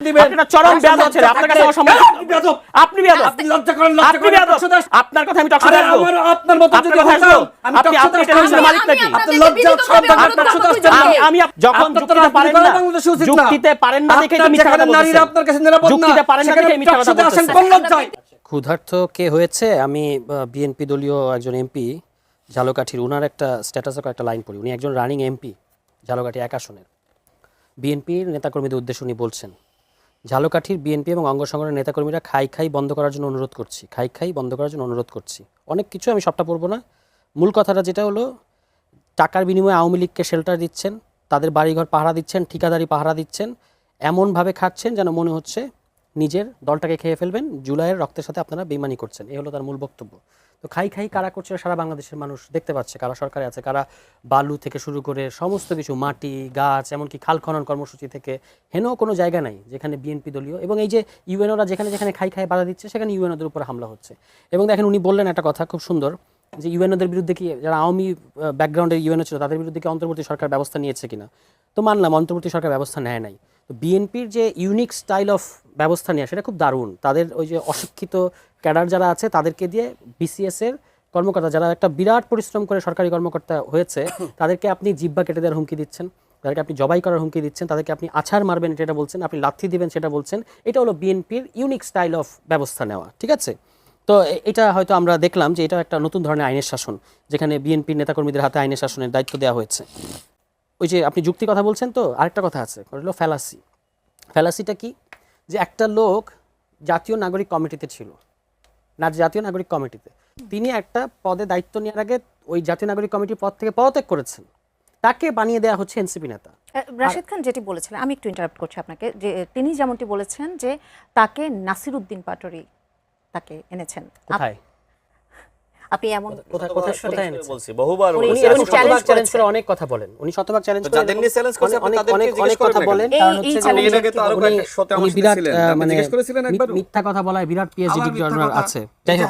দিবেন। আপনি চরম বেয়াদব ছেলে, আপনার কাছে আমার সম্মান। আপনি বেয়াদব, আপনি লজ্জা করেন, আপনি বেয়াদব। আপনার কথা আমি টকশোতে আসবো, আপনার মত যদি হতাম আপনি টেলিভিশনের মালিক নাকি? আপনি লজ্জা শরম আমি যখন যুক্তিতে পারেন না, যুক্তিতে পারেন না দেখে কি মিথ্যা কথা বলছেন। নারীরা আপনার কাছে নিরাপদ না, যুক্তিতে পারেন না দেখে মিথ্যা কথা বলছেন। কোন লজ্জায়? ক্ষুধার্ত কে হয়েছে? আমি বিএনপি দলীয় একজন এমপি ঝালকাঠির, ওনার একটা স্ট্যাটাসে একটা লাইন পড়ি। উনি একজন রানিং এমপি ঝালকাঠি এক আসনের। বিএনপির নেতাকর্মীদের উদ্দেশ্যে উনি বলছেন, ঝালকাঠির বিএনপি এবং অঙ্গ সংগঠনের নেতাকর্মীরা খাই বন্ধ করার জন্য অনুরোধ করছি, খাই বন্ধ করার জন্য অনুরোধ করছি। অনেক কিছু, আমি সবটা পড়বো না। মূল কথাটা যেটা হলো, টাকার বিনিময়ে আওয়ামী লীগকে শেল্টার দিচ্ছেন, তাদের বাড়িঘর পাহারা দিচ্ছেন, ঠিকাদারি পাহারা দিচ্ছেন, এমনভাবে খাচ্ছেন যেন মনে হচ্ছে নিজের দলটাকে খেয়ে ফেলবেন। জুলাইয়ের রক্তের সাথে আপনারা বেইমানি করছেন, এই হলো তার মূল বক্তব্য। তো খাই কারা করছে সারা বাংলাদেশের মানুষ দেখতে পাচ্ছে, কারা সরকারে আছে, কারা বালু থেকে শুরু করে সমস্ত কিছু, মাটি, গাছ, এমনকি খাল খনন কর্মসূচি থেকে হেনও কোনো জায়গা নাই যেখানে বিএনপি দলীয় এবং এই যে ইউএনওরা যেখানে যেখানে খাই বাধা দিচ্ছে সেখানে ইউএনওদের উপর হামলা হচ্ছে। এবং দেখেন উনি বললেন একটা কথা খুব সুন্দর, যে ইউএনওদের বিরুদ্ধে কি, যারা আওয়ামী ব্যাকগ্রাউন্ডের ইউএনও ছিল তাদের বিরুদ্ধে কি অন্তর্বর্তী সরকার ব্যবস্থা নিয়েছে কিনা? তো মানলাম অন্তর্বর্তী সরকার ব্যবস্থা নেয় নাই। তো বিএনপির যে ইউনিক স্টাইল অফ ব্যবস্থা নেওয়া সেটা খুব দারুণ। তাদের ওই যে অশিক্ষিত ক্যাডার যারা আছে তাদেরকে দিয়ে বিসিএস-এর কর্মকর্তা, যারা একটা বিরাট পরিশ্রম করে সরকারি কর্মকর্তা হয়েছে, তাদেরকে আপনি জিহ্বা কেটে দেওয়ার হুমকি দিচ্ছেন, তাদেরকে আপনি জবাই করার হুমকি দিচ্ছেন, তাদেরকে আপনি আছাড় মারবেন এটা বলছেন, আপনি লাথি দিবেন সেটা বলছেন। এটা হলো বিএনপির ইউনিক স্টাইল অফ ব্যবস্থা নেওয়া, ঠিক আছে? তো এটা হয়তো আমরা দেখলাম যে এটা একটা নতুন ধরনের আইনের শাসন, যেখানে বিএনপির নেতাকর্মীদের হাতে আইনের শাসনের দায়িত্ব দেওয়া হয়েছে। ওই যে আপনি যুক্তি কথা বলছেন, তো আরেকটা কথা আছে, হলো ফ্যালাসি। ফ্যালাসিটা কি? যে একটা লোক জাতীয় নাগরিক কমিটিতে ছিল না, জাতীয় নাগরিক কমিটিতে তিনি একটা পদে দায়িত্ব নেওয়ার আগে ওই জাতীয় নাগরিক কমিটির পদ থেকে পদত্যাগ করেছেন, তাকে বানিয়ে দেওয়া হচ্ছে এনসিপি নেতা। রাশেদ খান যেটি বলেছিলেন, আমি একটু ইন্টারাপ্ট করছি আপনাকে, যে তিনি যেমনটি বলেছেন যে তাকে নাসির উদ্দিন পাটোয়ারি তাকে এনেছেন। কোথায় আপনি এমন কোথায় বলছি বহুবার, উনি এরকম শতভাগ চ্যালেঞ্জ করে অনেক কথা বলেন, উনি শতভাগ চ্যালেঞ্জ করে যাদের নিয়ে চ্যালেঞ্জ করছে আপনি তাদেরকে জিজ্ঞেস অনেক কথা বলেন। কারণ হচ্ছে যে এর আগে তো আরো একটা শোতে আমার সাথে ছিলেন, আপনি জিজ্ঞেস করেছিলেন একবার মিথ্যা কথা বলায় বিরাট পিএইচডি ডিগ্রি অর্জন আছে। যাই হোক,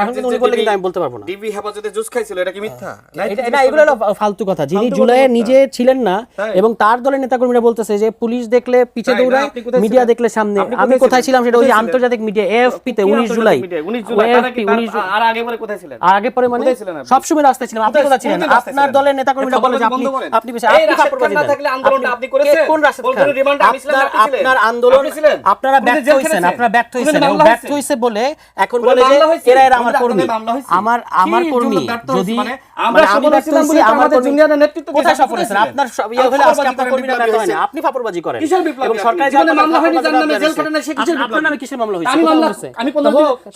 এখন কিন্তু উনি বললে কিন্তু আমি বলতে পারবো না। ডিবি হেফাজতে জুস খাইছিল, এটা কি মিথ্যা? এটা এগুলো হলো ফালতু কথা। যিনি জুলাইয়ে নিজে ছিলেন না এবং তার দলের নেতাকর্মীরা বলতেছে যে পুলিশ দেখলে পিছে দৌড়ায়, মিডিয়া দেখলে সামনে। আমি কোথায় ছিলাম সেটা ওই যে আন্তর্জাতিক মিডিয়া এএফপি তে 19 জুলাই। আর আগে পরে কোথায় ছিলেন? আগে পরে মানে সবসময় রাস্তায় ছিলাম। আপনি কোথায় ছিলেন? আপনার দলের নেতাকর্মীরা বলে যে আপনি বেশি আপনি ফাপড়বাজি না থাকলে আন্দোলনটা আপনি করেছেন। কোন রাশেদ খান? আপনার আন্দোলন আপনারা ব্যর্থ হইছেন, আপনারা ব্যর্থ হইছেন। ব্যর্থ হইছে বলে এখন বলে যে এরা আমার কর্মী, আমার কর্মী। যদি আমরা আমি ব্যর্থ হইছি, আমাদের জুনিয়র নেতৃত্ব কোথায় সফল হয়েছে? আপনার ইয়ে হলে আজকে আপনার কর্মীরা ব্যর্থ হয় না, আপনি ফাপড়বাজি করেন। এবং সরকারি জীবনে মামলা হয়নি, যার নামে জেল খাটেন না, সে কিসের আপনার নামে কিসের মামলা হইছে? আমি কোন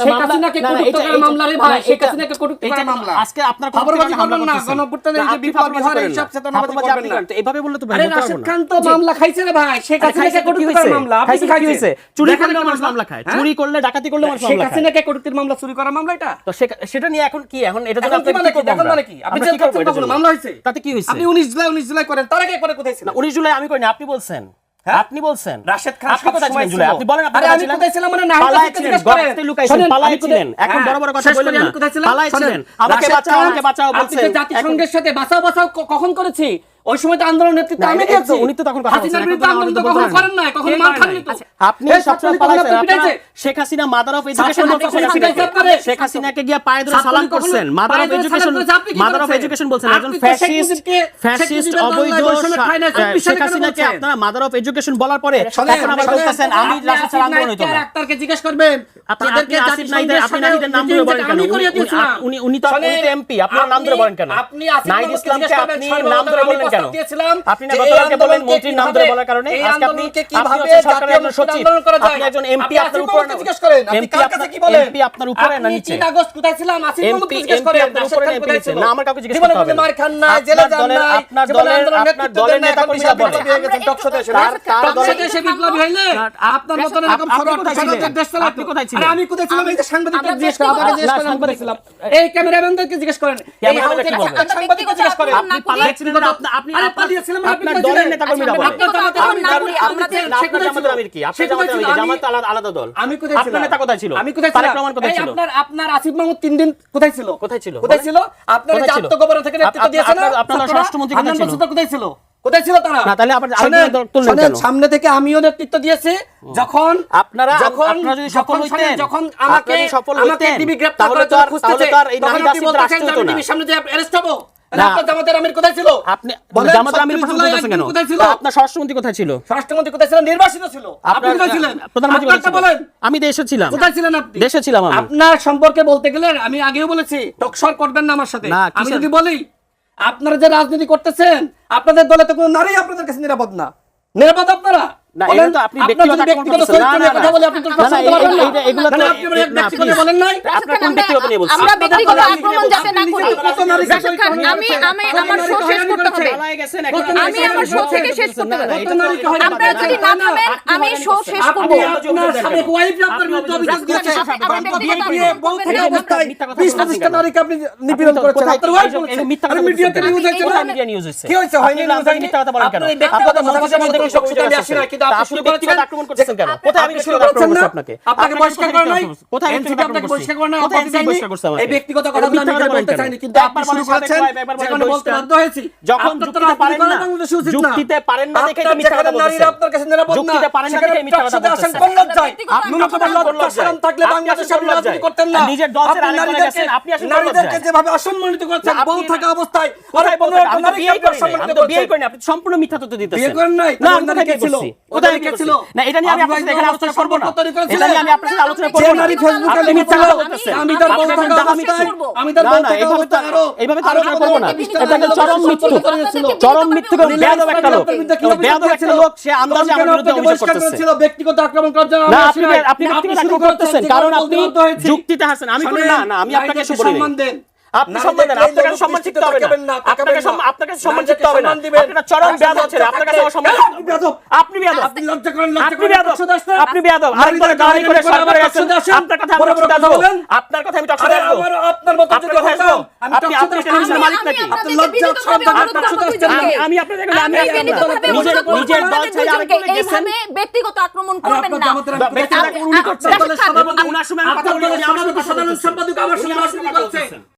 শেখ হাসিনাকে কটুক্তির মামলা রে ভাই, শেখ হাসিনাকে কটুক্তির মামলা। আজকে আপনার খবরবাজি করবেন না, গণঅভ্যুত্থানের এই যে বিপ্লব বিহার এই সব চেতনাবাজি করবেন না। তো এইভাবে বললে তো ভাই বলতে পারবো না। রাশেদ খান তো মামলা খাইছে রে ভাই, শেখ হাসিনাকে কটুক্তির মামলা আপনি খাইছে। চুরি করলে মানুষ মামলা খায়, চুরি করলে ডাকাতি করলে মানুষ মামলা খায়। শেখ হাসিনাকে কটুক্তির মামলা, চুরি করার মামলা এটা। তো সেটা নিয়ে এখন কি? এখন এটা তো আপনি কি করবেন? মানে কি আপনি জেল খাচ্ছেন, তখন মামলা হইছে, তাতে কি হইছে? আপনি 19 জুলাই করেন, তার আগে পরে কোথায় ছিলেন? 19 জুলাই আমি করিনি, আপনি বলছেন। আপনি বলছেন রাশেদ খান সব সময় ছিল। আপনি বলেন আপনি কোথায় ছিলেন? মানে না গর্তে লুকাইছেন, পালাইছিলেন। এখন বড় বড় কথা বলেন না, পালাইছিলেন। আমাকে বাঁচাও বলছেন। আপনি জাতিসংঘের সাথে বাঁচাও কখন করেছি? ওই সময় তো আন্দোলন নেতৃত্ব আমি দিয়েছি। উনি তো তখন কথা বলছেন, আন্দোলন তো কখন করেন না, কখন মার খাননি তো। আপনি সবসময় পালাইছেন। আপনারা Sheikh Hasina mother of education বলছেন, শেখ হাসিনাকে গিয়ে পায়ে ধরে সালাম করছেন। মাদার অফ এডুকেশন বলছেন। একজন ফ্যাসিস্ট অবৈধ শেখ হাসিনাকে আপনারা মাদার অফ এডুকেশন বলার পরে এখন আবার বলতেছেন আমি রাশেদ খান আন্দোলন হইতো না। ডাক্তারকে জিজ্ঞেস করবেন, আপনাদেরকে আসিফ নাইদের আপনি নাইদের নাম ধরে বলেন কেন? উনি তো এমপি, আপনার নাম ধরে বলেন কেন? আপনি নাইদ ইসলামকে আপনি নাম ধরে বলেন কেন? আপনি না গতকালকে বলেন মন্ত্রীর নাম ধরে বলার কারণে আজকে আপনি কিভাবে সরকারের একজন সচিব, আপনি একজন এমপি, আপনার উপরে জিজ্ঞেস করেন এমপি আপনার কি বলেন? এমপি আপনার উপরে না নিচে? 3 আগস্ট কোথায় ছিলাম? আসিফ মাহমুদকে জিজ্ঞেস করেন, আপনার উপরে না এমপি নিচে? না আমার কাউকে জিজ্ঞেস করতে হবে না। মার খান না, জেলে যান না, আপনার দলের নেতাকর্মীরা বলেন টকশোতে এসে টকশোতে এসে বিপ্লবী হইলে আপনার মত এরকম সরকার দেশ চালায়। আপনি কোথায় ছিলেন? আমি কোথায় ছিলাম? এই যে সাংবাদিকদের জিজ্ঞেস করেন, আপনাকে জিজ্ঞেস করেন, সাংবাদিক ছিলাম। এই ক্যামেরাম্যানদেরকে জিজ্ঞেস করেন, এই সাংবাদিককে জিজ্ঞেস করেন। আপনি পালাইছিলেন, আপনি পালিয়েছিলেন, আপনার দলের নেতাকর্মীরা বলেন। আপনার জামাতের আমির কি? আপনি জামাত আলাদা দল। আমি কোথায় ছিলাম? আপনার নেতা কোথায় ছিল? আমি কোথায় ছিলাম? প্রমাণ কোথায় ছিল? আপনার আসিফ মাহমুদ 3 দিন কোথায় ছিল? কোথায় ছিল? আপনার জাতীয় গভর্নর থেকে নেতৃত্ব দিয়েছেন না? আপনার স্বরাষ্ট্রমন্ত্রী কোথায় ছিল? কোথায় ছিল? কোথায় ছিল তারা? না, তাহলে আবার শোনেন, আরেকজন তুললেন শোনেন, কেন? সামনে থেকে আমিও নেতৃত্ব দিয়েছি যখন আপনারা যদি সফল হইতেন, যখন আমাকে টিভি গ্রেফতার তাহলে করার জন্য খুঁজতেছে, তো আর এই তখন নাহিদ আপনি আসিফ বলতেছেন রাষ্ট্র যে হতো আমি না। টিভির সামনে যে অ্যারেস্ট হবো। না। আপনার জামাতের আমির কোথায় ছিল? আপনি বলেন, জামাতের আমির 37 প্রশ্ন জুলাই করতেছেন কেন? একদিন কোথায় ছিল? আপনার স্বরাষ্ট্রমন্ত্রী কোথায় ছিল? স্বরাষ্ট্রমন্ত্রী কোথায় ছিলেন? নির্বাসিত ছিল। আপনি কোথায় ছিলেন? প্রধানমন্ত্রী আপনারটা কোথায় বলেন। ছিলেন? আমি দেশে ছিলাম। কোথায় ছিলেন আপনি? দেশে ছিলাম আমি। আপনার সম্পর্কে বলতে গেলে আমি আগেও বলেছি টকশর করবেন না আমার সাথে। না, আমি কিসের- যদি বলি আপনারা যে রাজনীতি করতেছেন আপনাদের দলে তো কোনো নারী আপনাদের কাছে নিরাপদ না। নিরাপদ আপনারা? না, বলেন, এটা তো আপনি আপনার ব্যক্তিগত যদি আক্রমণ ব্যক্তিগত করতেছেন। চরিত্র নিয়ে না, কথা না, বলে আপনি তো না, প্রশ্ন না, করতে পারবেন না। এগুলো তো- না, আপনি আমার না, ব্যক্তিগত please। বলেন নাই? আপনার কোন ব্যক্তিগত নিয়ে বলছেন? আমরা ব্যক্তিগত আপনারা আক্রমণ যাতে না করি। কত নারী রাশেদ খান, আমি আমার শো শেষ করতে হবে। আমি আমার শো থেকে শেষ করতে হবে। আপনারা যদি না থামেন আমি শো শেষ করব। আপনার সাবেক ওয়াইফ আপনার বিরুদ্ধে অভিযোগ দিয়েছে। বউ থাকা অবস্থায় 20-25টা নারীকে আপনি নিপীড়ন করেছেন। আপনার ওয়াইফ বলেছে। আর মিডিয়াতে নিউজ হয়েছে না? মিডিয়া নিউজ হয়েছে। কি হয়েছে? হয়নি নিউজ হয়নি? মিথ্যা কথা বলেন কেন? আপনি ব্যক্তিগত আপনার কথা বলতে কোনো শক্তিশালী অভিযোগ আসে না, আছে। কিন্তু আপনি আপনি শুরু ব্যক্তিগত করেছেন। আক্রমণ করতেছেন কেন? কোথায় আমি আপনি ব্যক্তিগত শুরু আক্রমণ করছেন না? করছি আপনাকে? আপনাকে বহিষ্কার করা নাই? কোথায় NCP ব্যক্তিগত আপনাকে আক্রমণ বহিষ্কার করা নাই? কোথায় আপত্তি NCP জানাইনি? বহিষ্কার করছে আমাকে? এই ব্যক্তিগত কথা মিথ্যা আমি কথা বলেন বলতে কেন? চাইনি, কিন্তু আপনি একবার শুরু বলেন সাবেক করেছেন, ওয়াইফ, একবার বলেন যেখানে বলতে বহিষ্কার। বাধ্য হয়েছি। যখন আপনার তো যুক্তিতে পারেন রাজনীতি না, করা বাংলাদেশে উচিত না। যুক্তিতে পারেন না দেখে আপনার মিথ্যা কথা যেখানে নারীরা বলতেছেন। আপনার কাছে নিরাপদ না, যুক্তিতে পারেন না সেখানে দেখে মিথ্যা কথা টকশোতে আসেন বলতেছেন। কোন লজ্জায়? আপনি ন্যূনতম আসেন কোন লজ্জা লজ্জায়? শরম থাকলে আপনি বাংলাদেশে আসেন কোন রাজনীতি লজ্জায়? করতেন না। নিজের দল ছেড়ে আপনি আরেক দলে গেছেন, আপনি আসেন কোন নারীদেরকে লজ্জায়? যেভাবে অসম্মানিত করেছেন, আপনি- বউ থাকা অবস্থায় কোথায় বলতে আরে আমি তো নারীকে বিয়ে আপনি করি নাই, অসম্মানিত আমি তো বিয়ে করেছেন। করি নাই, আপনি সম্পূর্ণ মিথ্যা তথ্য দিতেছেন। বিয়ে করেন নাই? না, ওদের আমি নারী কোথায় কে ছিল? করছি? ওদের কোথায় কে করছি? ছিল? না, এটা নিয়ে আমি আপনার সাথে এখানে আলোচনা করব না। তৈরি করেছিলেন? এটা নিয়ে আমি আপনার সাথে আলোচনা যে করব না। নারী ফেসবুকে আপনি মিথ্যা কথা বলতেছেন। আমি তার বউ থাকা অবস্থায় আমি তার বউ থাকা অবস্থায় এইভাবে তো আলোচনা করব না। এটা একটা চরম মিথ্যু, চরম মিথ্যু এবং বেয়াদব একটা লোক, বেয়াদব একটা লোক, সে আন্দাজে আমার বিরুদ্ধে অভিযোগ করতেছে। ব্যক্তিগত আক্রমণ করার জন্য না, আপনি ব্যক্তিগত আক্রমণ করতেছেন কারণ আপনি যুক্তিতে হাসেন। আমি করি না, না, আমি আপনাকে এসব বলি নাই। আপনি সম্মান দেন, আপনার কাছে সম্মান শিখতে হবে না। আপনার কাছে সম্মান শিখতে হবে না। আপনি একটা চরম বেয়াদব ছেলে, আপনার কাছে আমার সম্মান আপনি বেয়াদব, আপনি লজ্জা করেন, আপনি বেয়াদব, আপনি বেয়াদব। আরেক দলে গালি করে সরকারে গেছেন, আপনার কথা আমি টকশোতে আসবো, আপনার কথা আমি টকশোতে আসবো, আপনার মতো আপনার কথা আসবো। আপনি টেলিভিশনের মালিক নাকি? আমি আপনার জায়গায় আমি নিজের দল ছেড়ে আরেক দলে গেছেন, ব্যক্তিগত আক্রমণ করবেন না। ব্যক্তিগত আক্রমণ উনি করছেন। রাশেদ খান, এবং উনার সময় আমি কথা বলি, সাধারণ সম্পাদক আমার সঙ্গে রাজনীতি করছে।